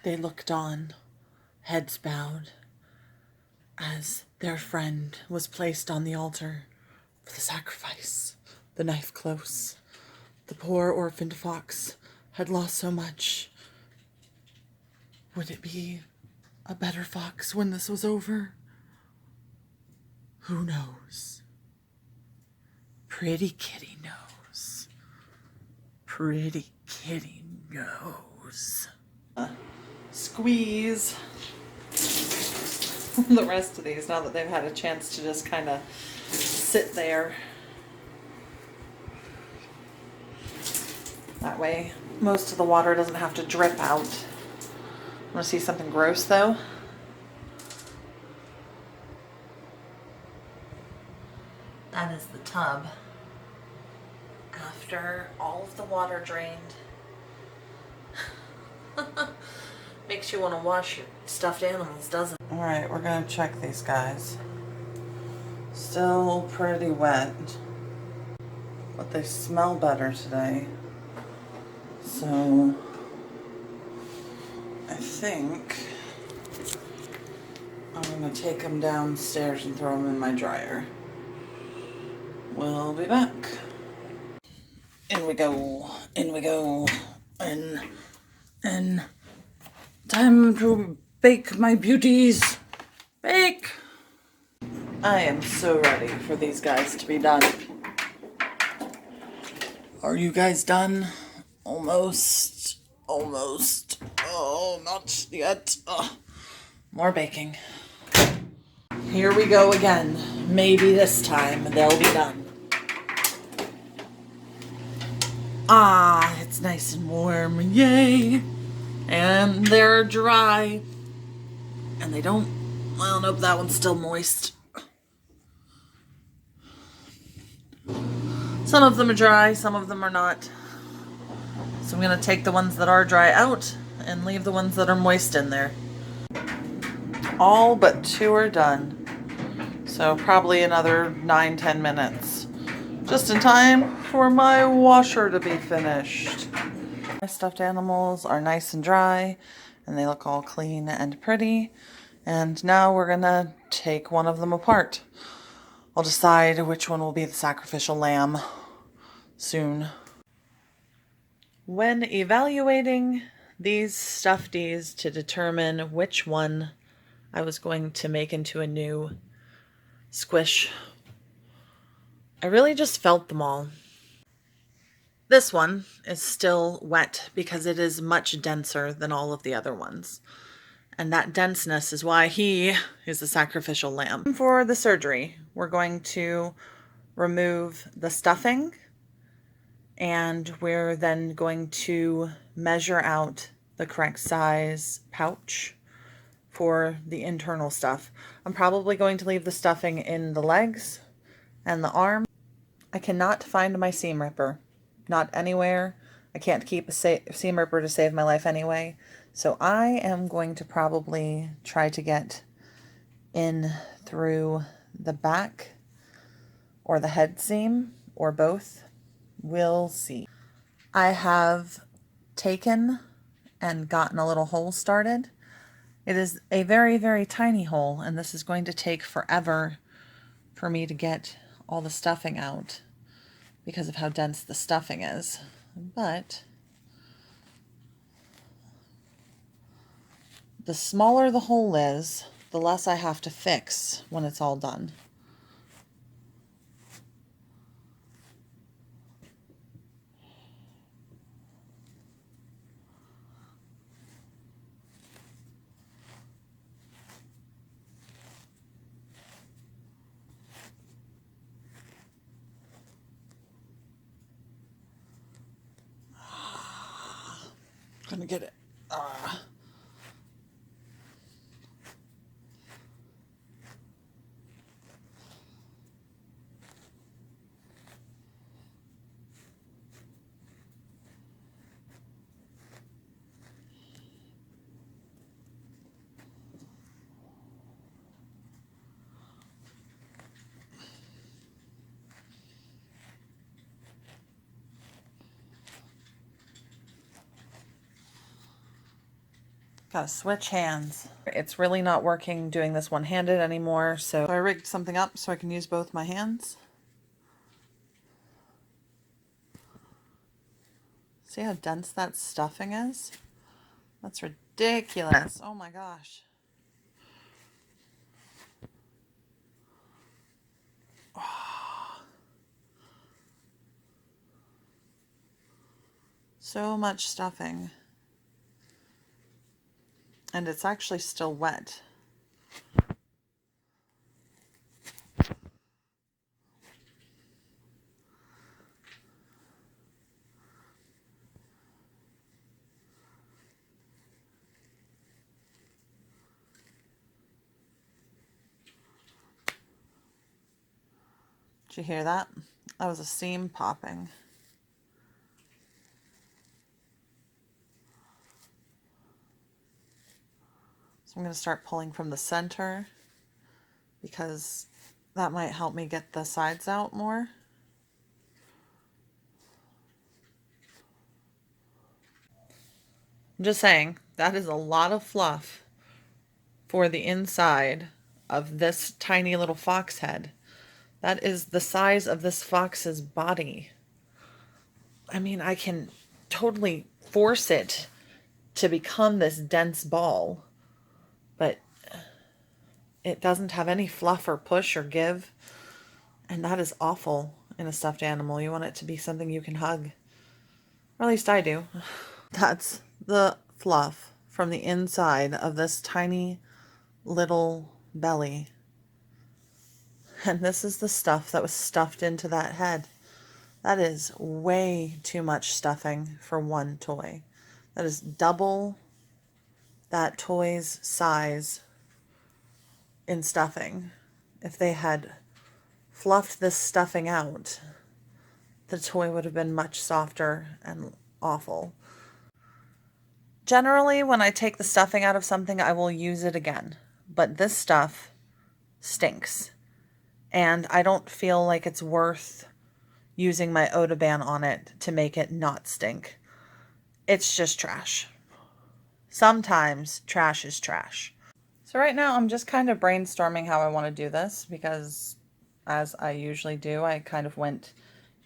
They looked on, heads bowed, as their friend was placed on the altar for the sacrifice, the knife close. The poor orphaned fox had lost so much. Would it be a better fox when this was over? Who knows? Pretty kitty knows. Pretty kitty knows. Squeeze the rest of these now that they've had a chance to just kind of sit there. That way most of the water doesn't have to drip out. Want to see something gross though? That is the tub after all of the water drained. Makes you want to wash your stuffed animals, doesn't it? Alright, we're going to check these guys. Still pretty wet, but they smell better today. So I think I'm going to take them downstairs and throw them in my dryer. We'll be back. In we go, in we go, in. Time to bake my beauties. Bake! I am so ready for these guys to be done. Are you guys done? Almost. Almost. Oh, not yet. More baking. Here we go again. Maybe this time they'll be done. Ah, it's nice and warm. Yay! And they're dry. And they don't... Well, nope, that one's still moist. Some of them are dry, some of them are not. So I'm going to take the ones that are dry out and leave the ones that are moist in there. All but 2 are done. So probably another 9-10 minutes. Just in time for my washer to be finished. My stuffed animals are nice and dry, and they look all clean and pretty. And now we're gonna take one of them apart. I'll decide which one will be the sacrificial lamb soon. When evaluating these stuffies to determine which one I was going to make into a new squish, I really just felt them all. This one is still wet because it is much denser than all of the other ones. And that denseness is why he is the sacrificial lamb. For the surgery, we're going to remove the stuffing, and we're then going to measure out the correct size pouch for the internal stuff. I'm probably going to leave the stuffing in the legs and the arm. I cannot find my seam ripper. Not anywhere. I can't keep a seam ripper to save my life anyway. So I am going to probably try to get in through the back or the head seam or both. We'll see. I have taken and gotten a little hole started. It is a very, very tiny hole, and this is going to take forever for me to get all the stuffing out because of how dense the stuffing is. But the smaller the hole is, the less I have to fix when it's all done. Gonna get it. Gotta switch hands. It's really not working doing this one-handed anymore, so I rigged something up so I can use both my hands. See how dense that stuffing is? That's ridiculous. Oh my gosh. So much stuffing. And it's actually still wet. Did you hear that? That was a seam popping. So I'm going to start pulling from the center because that might help me get the sides out more. I'm just saying, that is a lot of fluff for the inside of this tiny little fox head. That is the size of this fox's body. I mean, I can totally force it to become this dense ball, but it doesn't have any fluff or push or give. And that is awful in a stuffed animal. You want it to be something you can hug. Or at least I do. That's the fluff from the inside of this tiny little belly. And this is the stuff that was stuffed into that head. That is way too much stuffing for one toy. That is double that toy's size in stuffing. If they had fluffed this stuffing out, the toy would have been much softer and awful. Generally, when I take the stuffing out of something, I will use it again. But this stuff stinks. And I don't feel like it's worth using my Odoban on it to make it not stink. It's just trash. Sometimes trash is trash. So right now I'm just kind of brainstorming how I want to do this because, as I usually do, I kind of went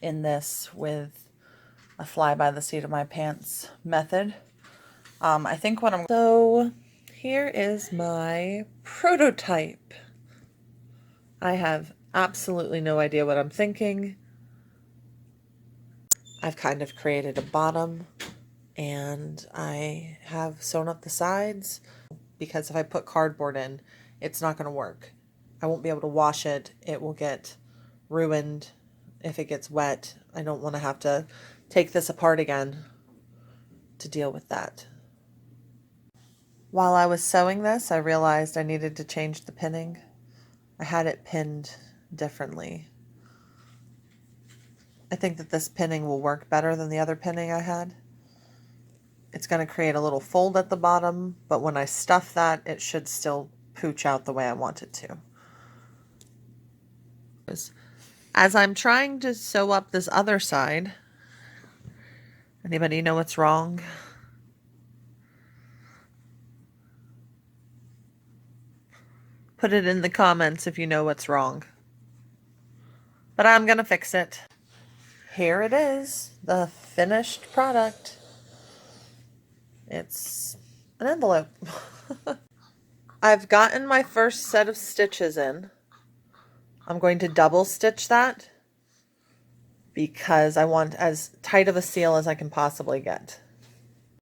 in this with a fly by the seat of my pants method. I think what I'm... So here is my prototype. I have absolutely no idea what I'm thinking. I've kind of created a bottom and I have sewn up the sides because if I put cardboard in, it's not going to work. I won't be able to wash it. It will get ruined if it gets wet. I don't want to have to take this apart again to deal with that. While I was sewing this, I realized I needed to change the pinning. I had it pinned differently. I think that this pinning will work better than the other pinning I had. It's going to create a little fold at the bottom, but when I stuff that, it should still pooch out the way I want it to. As I'm trying to sew up this other side, anybody know what's wrong? Put it in the comments if you know what's wrong. But I'm going to fix it. Here it is, the finished product. It's an envelope. I've gotten my first set of stitches in. I'm going to double stitch that because I want as tight of a seal as I can possibly get.